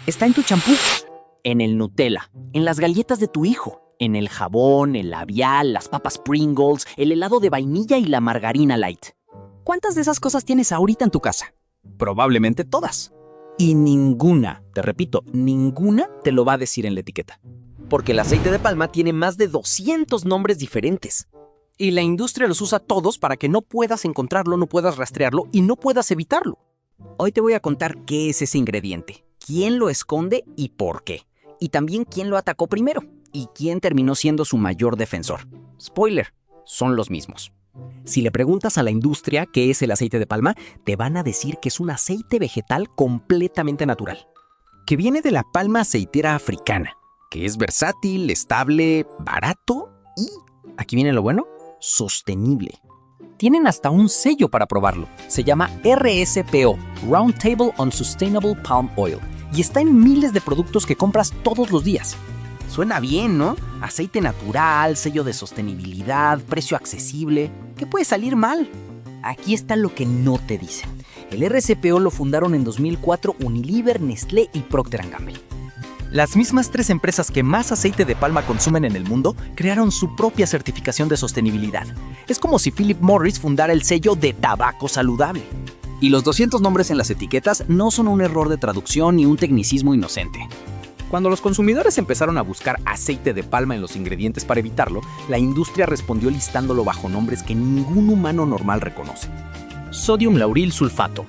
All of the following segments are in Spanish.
Está en tu champú, en el Nutella, en las galletas de tu hijo, en el jabón, el labial, las papas Pringles, el helado de vainilla y la margarina light. ¿Cuántas de esas cosas tienes ahorita en tu casa? Probablemente todas. Y ninguna, te repito, ninguna te lo va a decir en la etiqueta. Porque el aceite de palma tiene más de 200 nombres diferentes. Y la industria los usa todos para que no puedas encontrarlo, no puedas rastrearlo y no puedas evitarlo. Hoy te voy a contar qué es ese ingrediente, quién lo esconde y por qué. Y también quién lo atacó primero y quién terminó siendo su mayor defensor. Spoiler, son los mismos. Si le preguntas a la industria qué es el aceite de palma, te van a decir que es un aceite vegetal completamente natural, que viene de la palma aceitera africana, que es versátil, estable, barato y, aquí viene lo bueno, sostenible. Tienen hasta un sello para probarlo. Se llama RSPO, Round Table on Sustainable Palm Oil, y está en miles de productos que compras todos los días. Suena bien, ¿no? Aceite natural, sello de sostenibilidad, precio accesible. ¿Qué puede salir mal? Aquí está lo que no te dicen. El RSPO lo fundaron en 2004 Unilever, Nestlé y Procter & Gamble. Las mismas 3 empresas que más aceite de palma consumen en el mundo crearon su propia certificación de sostenibilidad. Es como si Philip Morris fundara el sello de tabaco saludable. Y los 200 nombres en las etiquetas no son un error de traducción ni un tecnicismo inocente. Cuando los consumidores empezaron a buscar aceite de palma en los ingredientes para evitarlo, la industria respondió listándolo bajo nombres que ningún humano normal reconoce. Sodium lauril sulfato,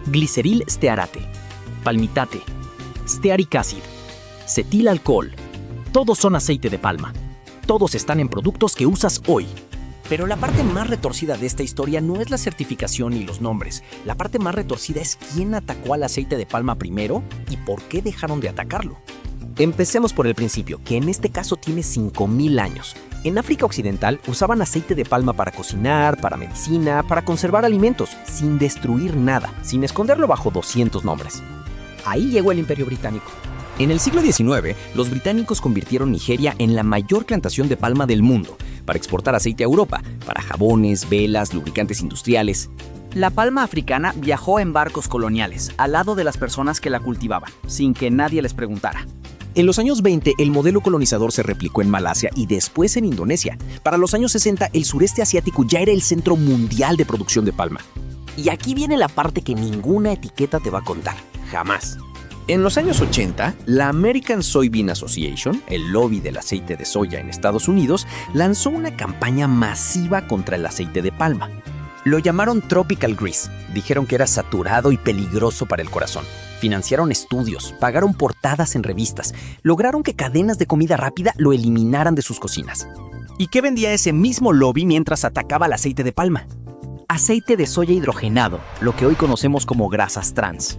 gliceril stearate, palmitate, stearic acid, cetil alcohol. Todos son aceite de palma. Todos están en productos que usas hoy. Pero la parte más retorcida de esta historia no es la certificación ni los nombres. La parte más retorcida es quién atacó al aceite de palma primero y por qué dejaron de atacarlo. Empecemos por el principio, que en este caso tiene 5000 años. En África Occidental usaban aceite de palma para cocinar, para medicina, para conservar alimentos, sin destruir nada, sin esconderlo bajo 200 nombres. Ahí llegó el Imperio Británico. En el siglo XIX, los británicos convirtieron Nigeria en la mayor plantación de palma del mundo, para exportar aceite a Europa, para jabones, velas, lubricantes industriales. La palma africana viajó en barcos coloniales, al lado de las personas que la cultivaban, sin que nadie les preguntara. En los años 20, el modelo colonizador se replicó en Malasia y después en Indonesia. Para los años 60, el sureste asiático ya era el centro mundial de producción de palma. Y aquí viene la parte que ninguna etiqueta te va a contar, jamás. En los años 80, la American Soybean Association, el lobby del aceite de soya en Estados Unidos, lanzó una campaña masiva contra el aceite de palma. Lo llamaron Tropical Grease. Dijeron que era saturado y peligroso para el corazón. Financiaron estudios, pagaron portadas en revistas, lograron que cadenas de comida rápida lo eliminaran de sus cocinas. ¿Y qué vendía ese mismo lobby mientras atacaba el aceite de palma? Aceite de soya hidrogenado, lo que hoy conocemos como grasas trans.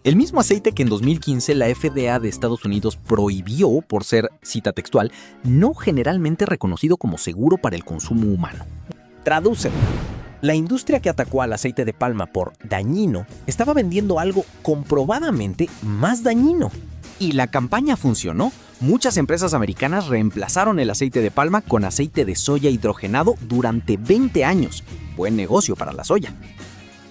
El mismo aceite que en 2015 la FDA de Estados Unidos prohibió por ser, cita textual, no generalmente reconocido como seguro para el consumo humano. Tradúcelo. La industria que atacó al aceite de palma por dañino estaba vendiendo algo comprobadamente más dañino. Y la campaña funcionó. Muchas empresas americanas reemplazaron el aceite de palma con aceite de soya hidrogenado durante 20 años. Buen negocio para la soya.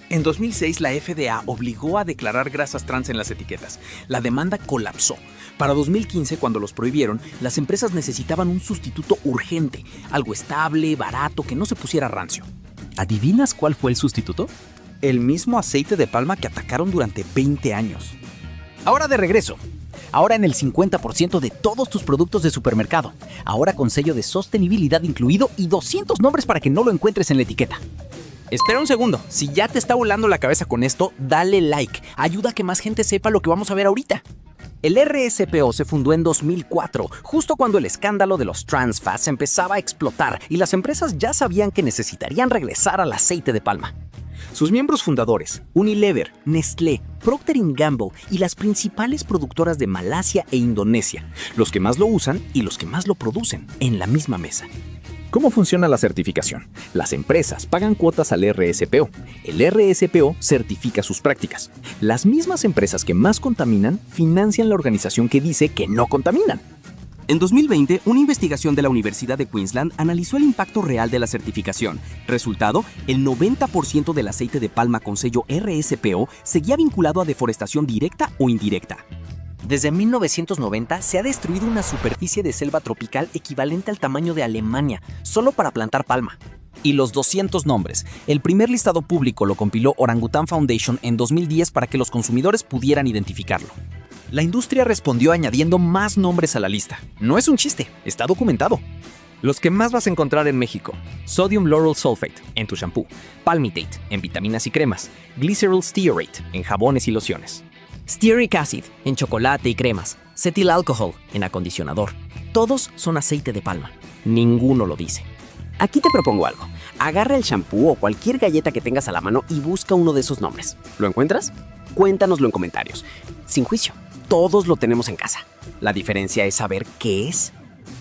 En 2006, la FDA obligó a declarar grasas trans en las etiquetas. La demanda colapsó. Para 2015, cuando los prohibieron, las empresas necesitaban un sustituto urgente, algo estable, barato, que no se pusiera rancio. ¿Adivinas cuál fue el sustituto? El mismo aceite de palma que atacaron durante 20 años. Ahora de regreso. Ahora en el 50% de todos tus productos de supermercado. Ahora con sello de sostenibilidad incluido y 200 nombres para que no lo encuentres en la etiqueta. Espera un segundo, si ya te está volando la cabeza con esto, dale like, ayuda a que más gente sepa lo que vamos a ver ahorita. El RSPO se fundó en 2004, justo cuando el escándalo de los trans fats empezaba a explotar y las empresas ya sabían que necesitarían regresar al aceite de palma. Sus miembros fundadores, Unilever, Nestlé, Procter & Gamble y las principales productoras de Malasia e Indonesia, los que más lo usan y los que más lo producen, en la misma mesa. ¿Cómo funciona la certificación? Las empresas pagan cuotas al RSPO. El RSPO certifica sus prácticas. Las mismas empresas que más contaminan financian la organización que dice que no contaminan. En 2020, una investigación de la Universidad de Queensland analizó el impacto real de la certificación. Resultado, el 90% del aceite de palma con sello RSPO seguía vinculado a deforestación directa o indirecta. Desde 1990 se ha destruido una superficie de selva tropical equivalente al tamaño de Alemania, solo para plantar palma. Y los 200 nombres. El primer listado público lo compiló Orangutan Foundation en 2010 para que los consumidores pudieran identificarlo. La industria respondió añadiendo más nombres a la lista. No es un chiste, está documentado. Los que más vas a encontrar en México: Sodium Lauryl Sulfate en tu shampoo, Palmitate en vitaminas y cremas, Glycerol Stearate en jabones y lociones, Stearic acid en chocolate y cremas, cetil alcohol en acondicionador. Todos son aceite de palma. Ninguno lo dice. Aquí te propongo algo. Agarra el shampoo o cualquier galleta que tengas a la mano y busca uno de esos nombres. ¿Lo encuentras? Cuéntanoslo en comentarios. Sin juicio, todos lo tenemos en casa. La diferencia es saber qué es.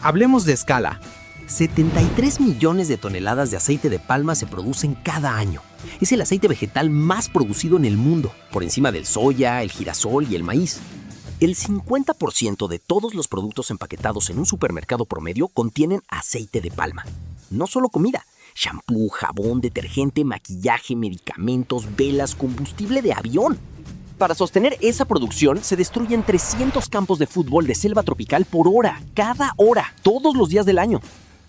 Hablemos de escala. 73 millones de toneladas de aceite de palma se producen cada año. Es el aceite vegetal más producido en el mundo, por encima del soya, el girasol y el maíz. El 50% de todos los productos empaquetados en un supermercado promedio contienen aceite de palma. No solo comida: shampoo, jabón, detergente, maquillaje, medicamentos, velas, combustible de avión. Para sostener esa producción se destruyen 300 campos de fútbol de selva tropical por hora, cada hora, todos los días del año.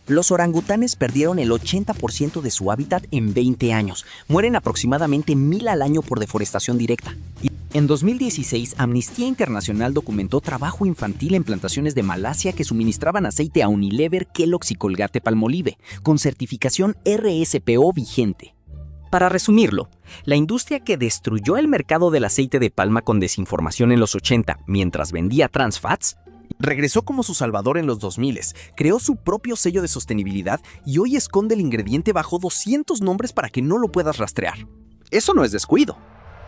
Los orangutanes perdieron el 80% de su hábitat en 20 años. Mueren aproximadamente 1000 al año por deforestación directa. En 2016, Amnistía Internacional documentó trabajo infantil en plantaciones de Malasia que suministraban aceite a Unilever, Kellogg's y Colgate-Palmolive, con certificación RSPO vigente. Para resumirlo, la industria que destruyó el mercado del aceite de palma con desinformación en los 80 mientras vendía trans fats, regresó como su salvador en los 2000, creó su propio sello de sostenibilidad y hoy esconde el ingrediente bajo 200 nombres para que no lo puedas rastrear. Eso no es descuido.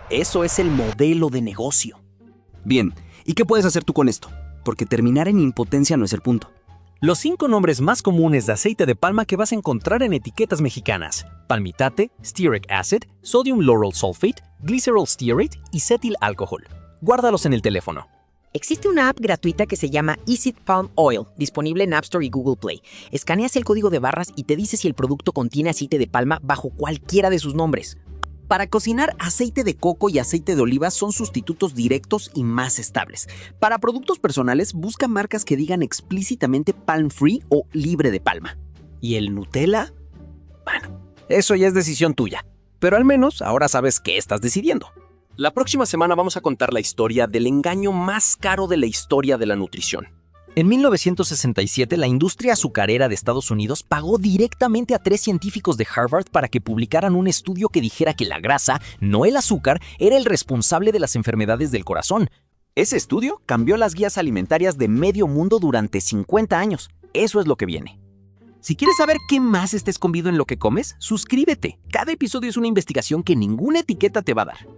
Eso es el modelo de negocio. Bien, ¿y qué puedes hacer tú con esto? Porque terminar en impotencia no es el punto. Los 5 nombres más comunes de aceite de palma que vas a encontrar en etiquetas mexicanas: palmitate, stearic acid, sodium lauryl sulfate, glycerol stearate y cetil alcohol. Guárdalos en el teléfono. Existe una app gratuita que se llama Easy Palm Oil, disponible en App Store y Google Play. Escaneas el código de barras y te dice si el producto contiene aceite de palma bajo cualquiera de sus nombres. Para cocinar, aceite de coco y aceite de oliva son sustitutos directos y más estables. Para productos personales, busca marcas que digan explícitamente palm free o libre de palma. ¿Y el Nutella? Bueno, eso ya es decisión tuya. Pero al menos ahora sabes qué estás decidiendo. La próxima semana vamos a contar la historia del engaño más caro de la historia de la nutrición. En 1967, la industria azucarera de Estados Unidos pagó directamente a 3 científicos de Harvard para que publicaran un estudio que dijera que la grasa, no el azúcar, era el responsable de las enfermedades del corazón. Ese estudio cambió las guías alimentarias de medio mundo durante 50 años. Eso es lo que viene. Si quieres saber qué más está escondido en lo que comes, suscríbete. Cada episodio es una investigación que ninguna etiqueta te va a dar.